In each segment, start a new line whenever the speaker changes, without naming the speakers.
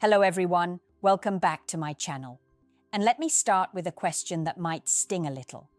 Hello everyone, welcome back to my channel. And let me start with a question that might sting a little.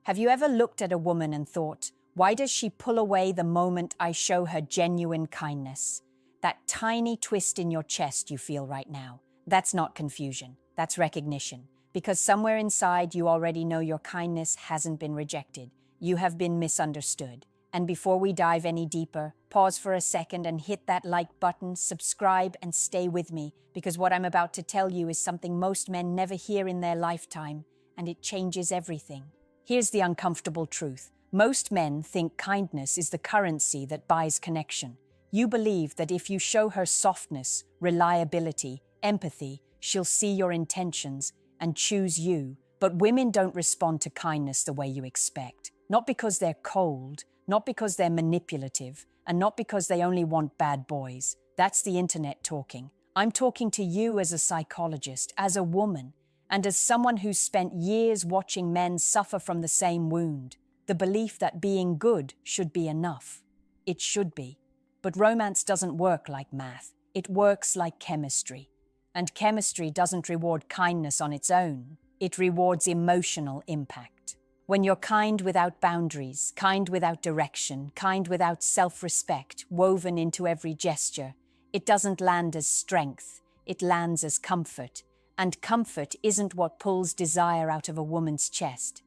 Have you ever looked at a woman and thought, why does she pull away the moment I show her genuine kindness? That tiny twist in your chest you feel right now. That's not confusion, that's recognition. Because somewhere inside you already know your kindness hasn't been rejected. You have been misunderstood. And before we dive any deeper, pause for a second and hit that like button, subscribe, and stay with me, because what I'm about to tell you is something most men never hear in their lifetime, and it changes everything. Here's the uncomfortable truth. Most men think kindness is the currency that buys connection. You believe that if you show her softness, reliability, empathy, she'll see your intentions and choose you. But women don't respond to kindness the way you expect. Not because they're cold, not because they're manipulative, and not because they only want bad boys. That's the internet talking. I'm talking to you as a psychologist, as a woman, and as someone who's spent years watching men suffer from the same wound. The belief that being good should be enough. It should be. But romance doesn't work like math. It works like chemistry. And chemistry doesn't reward kindness on its own. It rewards emotional impact. When you're kind without boundaries, kind without direction, kind without self-respect, woven into every gesture, it doesn't land as strength, it lands as comfort. And comfort isn't what pulls desire out of a woman's chest.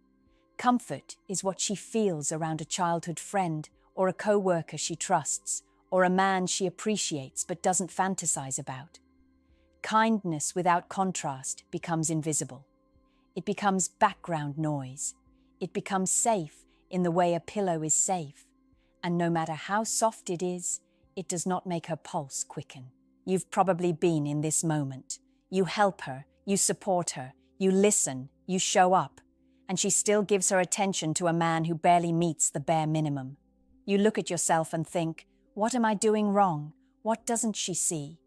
Comfort is what she feels around a childhood friend, or a co-worker she trusts, or a man she appreciates but doesn't fantasize about. Kindness without contrast becomes invisible. It becomes background noise. It becomes safe in the way a pillow is safe. And no matter how soft it is, it does not make her pulse quicken. You've probably been in this moment. You help her, you support her, you listen, you show up, and she still gives her attention to a man who barely meets the bare minimum. You look at yourself and think, what am I doing wrong? What doesn't she see?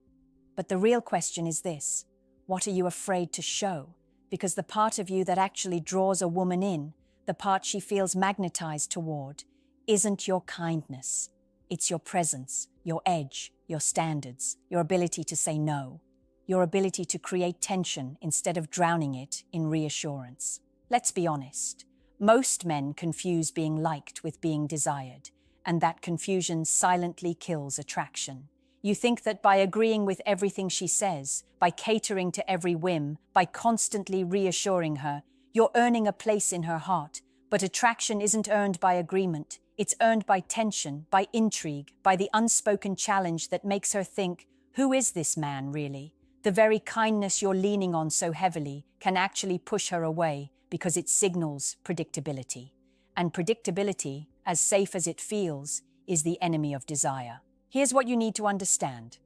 But the real question is this: what are you afraid to show? Because the part of you that actually draws a woman in, the part she feels magnetized toward, isn't your kindness. It's your presence, your edge, your standards, your ability to say no, your ability to create tension instead of drowning it in reassurance. Let's be honest. Most men confuse being liked with being desired, and that confusion silently kills attraction. You think that by agreeing with everything she says, by catering to every whim, by constantly reassuring her, you're earning a place in her heart. But attraction isn't earned by agreement. It's earned by tension, by intrigue, by the unspoken challenge that makes her think, who is this man really? The very kindness you're leaning on so heavily can actually push her away because it signals predictability. And predictability, as safe as it feels, is the enemy of desire. Here's what you need to understand.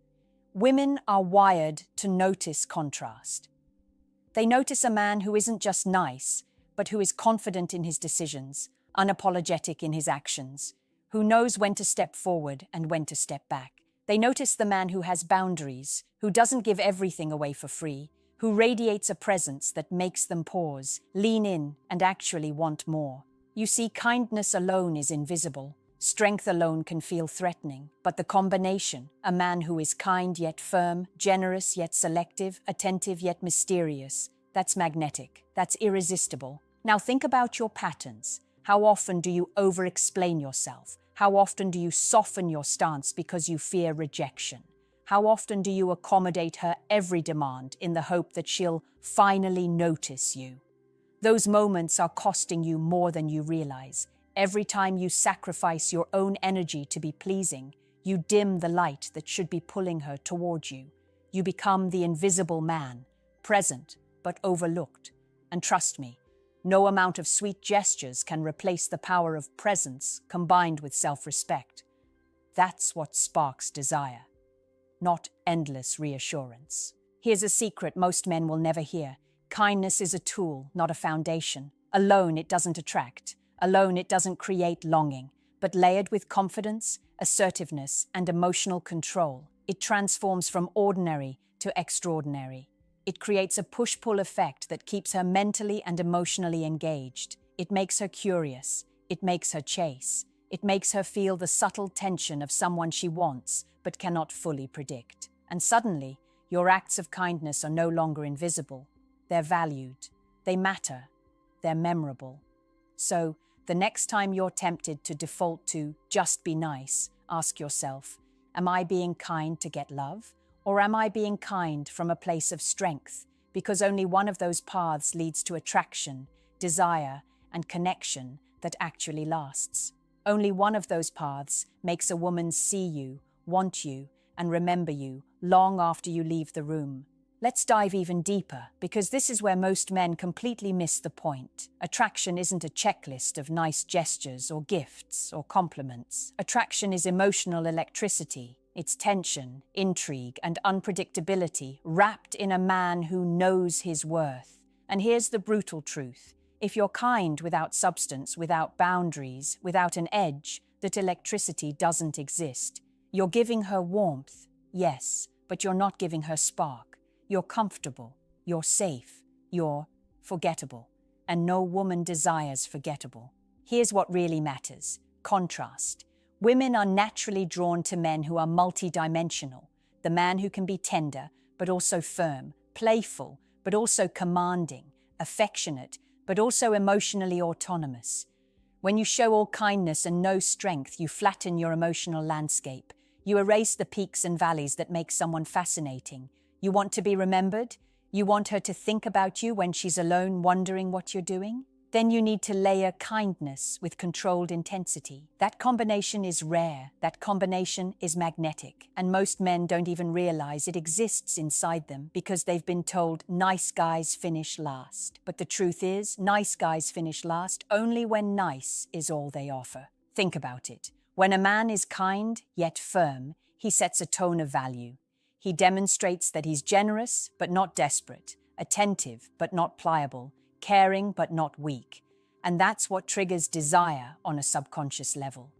Women are wired to notice contrast. They notice a man who isn't just nice, but who is confident in his decisions, unapologetic in his actions, who knows when to step forward and when to step back. They notice the man who has boundaries, who doesn't give everything away for free, who radiates a presence that makes them pause, lean in, and actually want more. You see, kindness alone is invisible. Strength alone can feel threatening, but the combination, a man who is kind yet firm, generous yet selective, attentive yet mysterious, that's magnetic, that's irresistible. Now think about your patterns. How often do you over-explain yourself? How often do you soften your stance because you fear rejection? How often do you accommodate her every demand in the hope that she'll finally notice you? Those moments are costing you more than you realize. Every time you sacrifice your own energy to be pleasing, you dim the light that should be pulling her toward you. You become the invisible man, present but overlooked. And trust me, no amount of sweet gestures can replace the power of presence combined with self-respect. That's what sparks desire, not endless reassurance. Here's a secret most men will never hear. Kindness is a tool, not a foundation. Alone, it doesn't attract. Alone, it doesn't create longing. But layered with confidence, assertiveness, and emotional control, it transforms from ordinary to extraordinary. It creates a push-pull effect that keeps her mentally and emotionally engaged. It makes her curious. It makes her chase. It makes her feel the subtle tension of someone she wants but cannot fully predict. And suddenly, Your acts of kindness are no longer invisible. They're valued. They matter. They're memorable. So, the next time you're tempted to default to just be nice, ask yourself, am I being kind to get love? Or am I being kind from a place of strength? Because only one of those paths leads to attraction, desire, and connection that actually lasts. Only one of those paths makes a woman see you, want you, and remember you long after you leave the room. Let's dive even deeper, because this is where most men completely miss the point. Attraction isn't a checklist of nice gestures or gifts or compliments. Attraction is emotional electricity. It's tension, intrigue, and unpredictability wrapped in a man who knows his worth. And here's the brutal truth. If you're kind without substance, without boundaries, without an edge, that electricity doesn't exist. You're giving her warmth, yes, but you're not giving her spark. You're comfortable, you're safe, you're forgettable. And no woman desires forgettable. Here's what really matters: contrast. Women are naturally drawn to men who are multidimensional. The man who can be tender, but also firm, playful, but also commanding, affectionate, but also emotionally autonomous. When you show all kindness and no strength, you flatten your emotional landscape. You erase the peaks and valleys that make someone fascinating. You want to be remembered? You want her to think about you when she's alone wondering what you're doing? Then you need to layer kindness with controlled intensity. That combination is rare. That combination is magnetic. And most men don't even realize it exists inside them because they've been told nice guys finish last. But the truth is, nice guys finish last only when nice is all they offer. Think about it. When a man is kind yet firm, he sets a tone of value. He demonstrates that he's generous but not desperate, attentive but not pliable, caring but not weak. And that's what triggers desire on a subconscious level.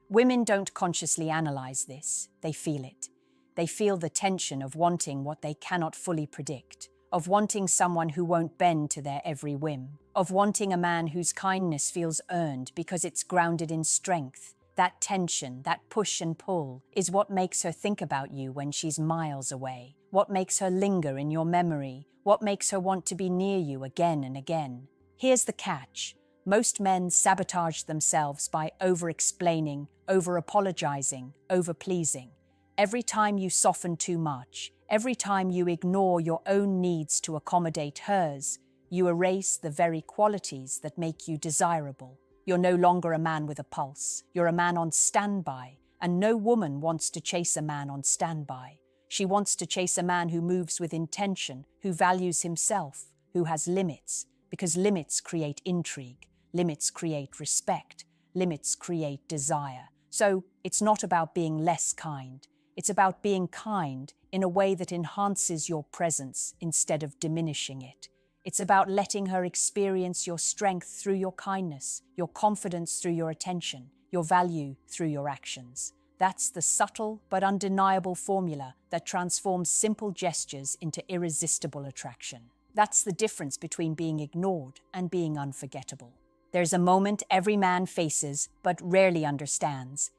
Women don't consciously analyze this, they feel it. They feel the tension of wanting what they cannot fully predict, of wanting someone who won't bend to their every whim, of wanting a man whose kindness feels earned because it's grounded in strength. That tension, that push and pull, is what makes her think about you when she's miles away, what makes her linger in your memory, what makes her want to be near you again and again. Here's the catch. Most men sabotage themselves by over-explaining, over-apologizing, over-pleasing. Every time you soften too much, every time you ignore your own needs to accommodate hers, you erase the very qualities that make you desirable. You're no longer a man with a pulse. You're a man on standby, and no woman wants to chase a man on standby. She wants to chase a man who moves with intention, who values himself, who has limits, because limits create intrigue, limits create respect, limits create desire. So it's not about being less kind. It's about being kind in a way that enhances your presence instead of diminishing it. It's about letting her experience your strength through your kindness, your confidence through your attention, your value through your actions. That's the subtle but undeniable formula that transforms simple gestures into irresistible attraction. That's the difference between being ignored and being unforgettable. There's a moment every man faces but rarely understands.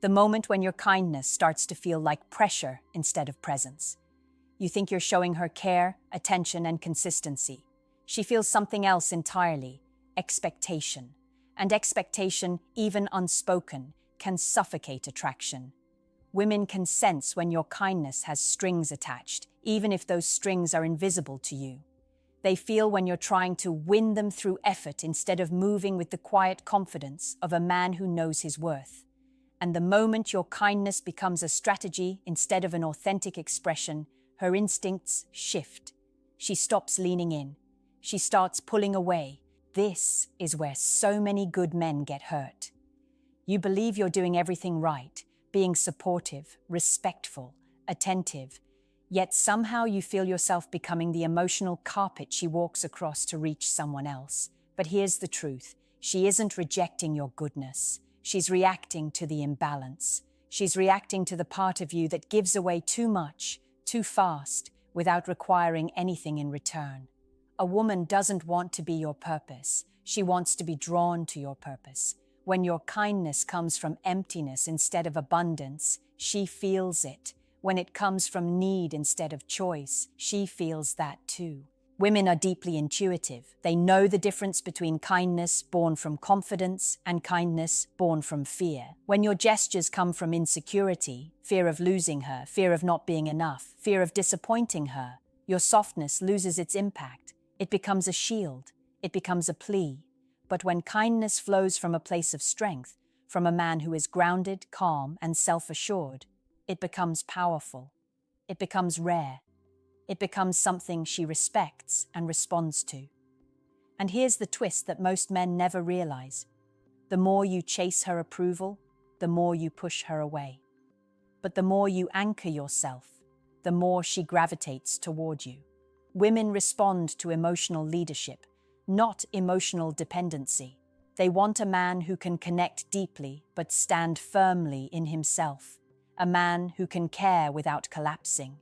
The moment when your kindness starts to feel like pressure instead of presence. You think you're showing her care, attention, and consistency. She feels something else entirely, expectation. And expectation, even unspoken, can suffocate attraction. Women can sense when your kindness has strings attached, even if those strings are invisible to you. They feel when you're trying to win them through effort instead of moving with the quiet confidence of a man who knows his worth. And the moment your kindness becomes a strategy instead of an authentic expression, her instincts shift. She stops leaning in. She starts pulling away. This is where so many good men get hurt. You believe you're doing everything right, being supportive, respectful, attentive, yet somehow you feel yourself becoming the emotional carpet she walks across to reach someone else. But here's the truth. She isn't rejecting your goodness. She's reacting to the imbalance. She's reacting to the part of you that gives away too much, too fast, without requiring anything in return. A woman doesn't want to be your purpose. She wants to be drawn to your purpose. When your kindness comes from emptiness instead of abundance, she feels it. when it comes from need instead of choice, she feels that too. Women are deeply intuitive. They know the difference between kindness born from confidence and kindness born from fear. When your gestures come from insecurity, fear of losing her, fear of not being enough, fear of disappointing her, your softness loses its impact. It becomes a shield. It becomes a plea. But when kindness flows from a place of strength, from a man who is grounded, calm, and self-assured, it becomes powerful. It becomes rare. It becomes something she respects and responds to. And here's the twist that most men never realize. The more you chase her approval, the more you push her away. But the more you anchor yourself, the more she gravitates toward you. Women respond to emotional leadership, not emotional dependency. They want a man who can connect deeply but stand firmly in himself. A man who can care without collapsing.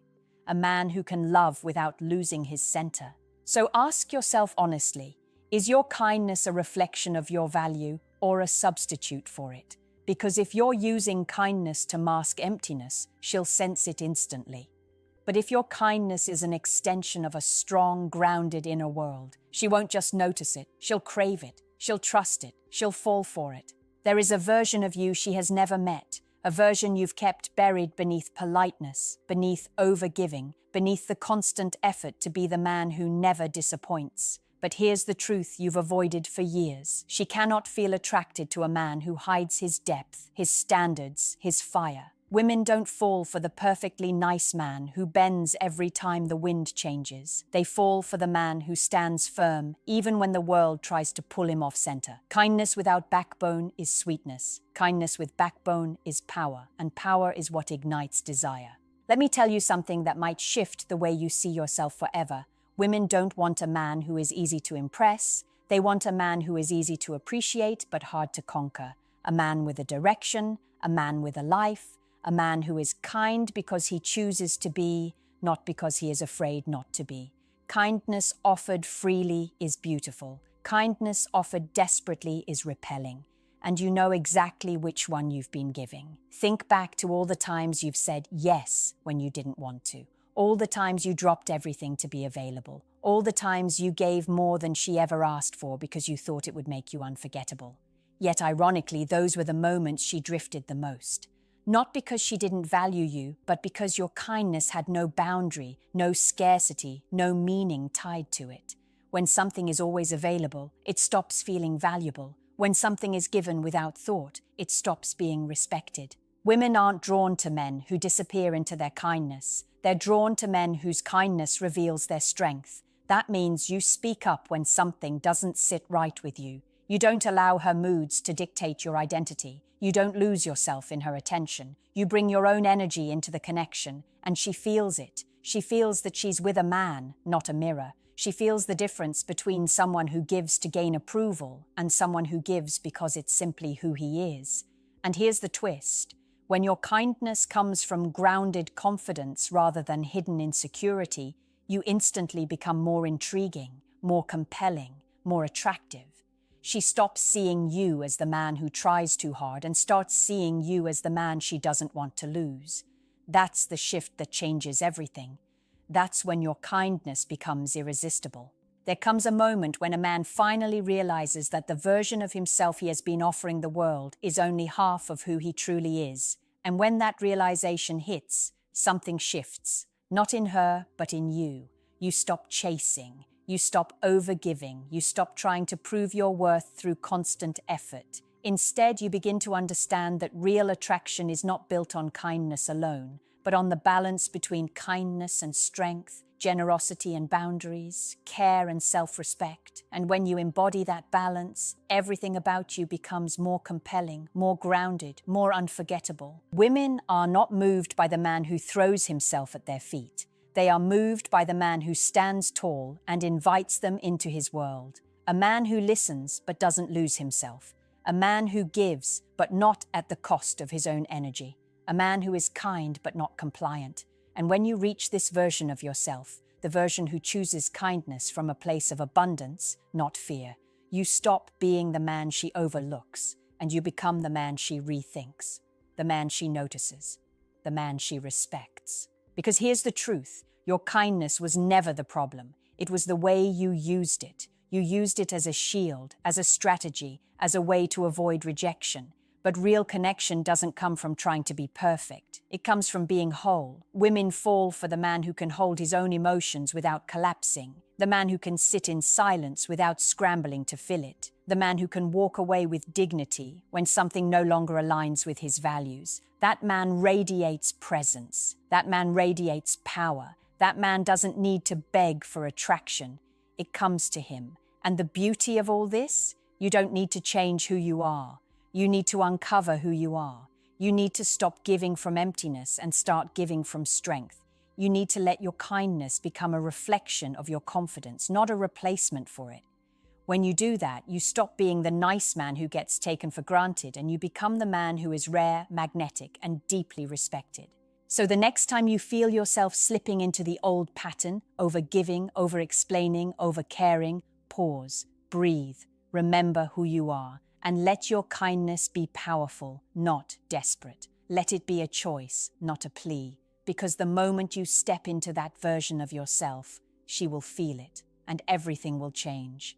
A man who can love without losing his center. So ask yourself honestly, is your kindness a reflection of your value or a substitute for it? Because if you're using kindness to mask emptiness, she'll sense it instantly. But if your kindness is an extension of a strong, grounded inner world, she won't just notice it, she'll crave it, she'll trust it, she'll fall for it. There is a version of you she has never met, a version you've kept buried beneath politeness, beneath overgiving, beneath the constant effort to be the man who never disappoints. But here's the truth you've avoided for years. She cannot feel attracted to a man who hides his depth, his standards, his fire. Women don't fall for the perfectly nice man who bends every time the wind changes. They fall for the man who stands firm even when the world tries to pull him off center. Kindness without backbone is sweetness. Kindness with backbone is power, and power is what ignites desire. Let me tell you something that might shift the way you see yourself forever. Women don't want a man who is easy to impress. They want a man who is easy to appreciate but hard to conquer. A man with a direction, a man with a life, a man who is kind because he chooses to be, not because he is afraid not to be. Kindness offered freely is beautiful. Kindness offered desperately is repelling. And you know exactly which one you've been giving. Think back to all the times you've said yes when you didn't want to. All the times you dropped everything to be available. All the times you gave more than she ever asked for because you thought it would make you unforgettable. Yet ironically, those were the moments she drifted the most. Not because she didn't value you, but because your kindness had no boundary, no scarcity, no meaning tied to it. When something is always available, it stops feeling valuable. When something is given without thought, it stops being respected. Women aren't drawn to men who disappear into their kindness. They're drawn to men whose kindness reveals their strength. That means you speak up when something doesn't sit right with you. You don't allow her moods to dictate your identity. You don't lose yourself in her attention. You bring your own energy into the connection, and she feels it. She feels that she's with a man, not a mirror. She feels the difference between someone who gives to gain approval and someone who gives because it's simply who he is. And here's the twist. When your kindness comes from grounded confidence rather than hidden insecurity, you instantly become more intriguing, more compelling, more attractive. She stops seeing you as the man who tries too hard and starts seeing you as the man she doesn't want to lose. That's the shift that changes everything. That's when your kindness becomes irresistible. There comes a moment when a man finally realizes that the version of himself he has been offering the world is only half of who he truly is. And when that realization hits, something shifts. Not in her, but in you. You stop chasing. You stop overgiving. You stop trying to prove your worth through constant effort. Instead, you begin to understand that real attraction is not built on kindness alone, but on the balance between kindness and strength, generosity and boundaries, care and self-respect. And when you embody that balance, everything about you becomes more compelling, more grounded, more unforgettable. Women are not moved by the man who throws himself at their feet. They are moved by the man who stands tall and invites them into his world. A man who listens but doesn't lose himself. A man who gives but not at the cost of his own energy. A man who is kind but not compliant. And when you reach this version of yourself, the version who chooses kindness from a place of abundance, not fear, you stop being the man she overlooks and you become the man she rethinks, the man she notices. the man she respects. Because here's the truth, your kindness was never the problem. It was the way you used it. You used it as a shield, as a strategy, as a way to avoid rejection. But real connection doesn't come from trying to be perfect. It comes from being whole. Women fall for the man who can hold his own emotions without collapsing, the man who can sit in silence without scrambling to fill it, the man who can walk away with dignity when something no longer aligns with his values. That man radiates presence. That man radiates power. That man doesn't need to beg for attraction. It comes to him. And the beauty of all this? You don't need to change who you are. You need to uncover who you are. You need to stop giving from emptiness and start giving from strength. You need to let your kindness become a reflection of your confidence, not a replacement for it. When you do that, you stop being the nice man who gets taken for granted and you become the man who is rare, magnetic, and deeply respected. So the next time you feel yourself slipping into the old pattern, over-giving, over-explaining, over-caring, pause, breathe, remember who you are, and let your kindness be powerful, not desperate. Let it be a choice, not a plea, because the moment you step into that version of yourself, she will feel it, and everything will change.